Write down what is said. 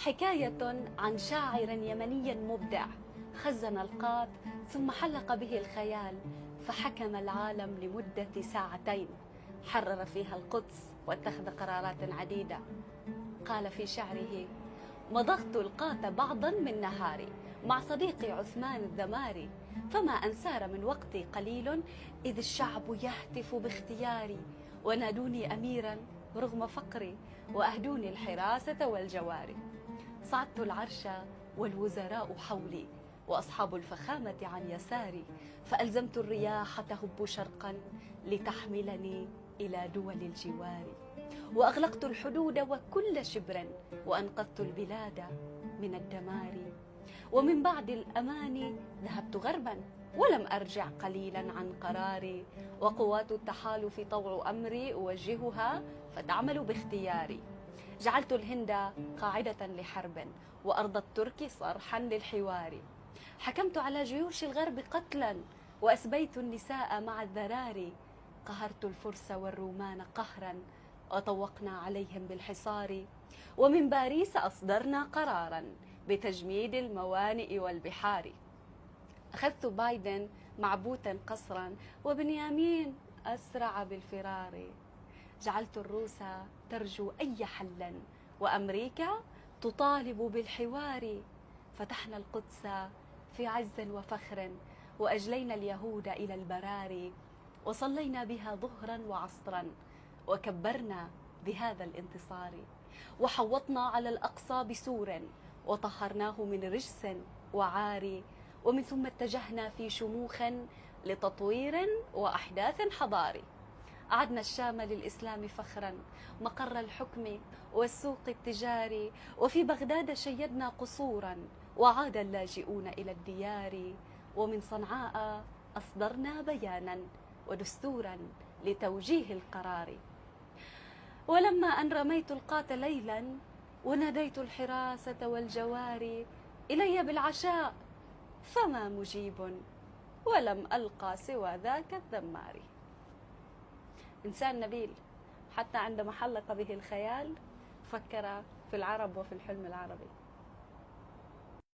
حكاية عن شاعر يمني مبدع خزن القات ثم حلق به الخيال، فحكم العالم لمدة ساعتين، حرر فيها القدس واتخذ قرارات عديدة. قال في شعره: مضغت القات بعضا من نهاري مع صديقي عثمان الذماري، فما أن سار من وقتي قليل إذ الشعب يهتف باختياري، ونادوني أميرا رغم فقري، وأهدوني الحراسة والجواري. صعدت العرش والوزراء حولي، وأصحاب الفخامة عن يساري، فألزمت الرياح تهب شرقا لتحملني إلى دول الجوار، وأغلقت الحدود وكل شبر، وأنقذت البلاد من الدمار. ومن بعد الأمان ذهبت غربا ولم أرجع قليلا عن قراري، وقوات التحالف طوع أمري أوجهها فتعمل باختياري. جعلت الهند قاعدة لحرب، وأرض الترك صرحا للحوار. حكمت على جيوش الغرب قتلا، وأسبيت النساء مع الذراري. قهرت الفرس والرومان قهرا، وطوقنا عليهم بالحصار. ومن باريس أصدرنا قرارا بتجميد الموانئ والبحار. أخذت بايدن معبوتا قصرا، وبنيامين أسرع بالفرار. جعلت الروس ترجو أي حل، وأمريكا تطالب بالحوار. فتحنا القدس في عز وفخر، وأجلينا اليهود إلى البراري، وصلينا بها ظهرا وعصرا، وكبرنا بهذا الانتصار. وحوطنا على الأقصى بسور، وطهرناه من رجس وعار. ومن ثم اتجهنا في شموخ لتطوير وأحداث حضاري. أعدنا الشام للإسلام فخرا، مقر الحكم والسوق التجاري. وفي بغداد شيدنا قصورا، وعاد اللاجئون إلى الديار. ومن صنعاء أصدرنا بيانا ودستورا لتوجيه القرار. ولما أن رميت القات ليلا، وناديت الحراسة والجواري إلي بالعشاء، فما مجيب، ولم ألقى سوى ذاك الذمار. إنسان نبيل، حتى عندما حلق به الخيال فكر في العرب وفي الحلم العربي.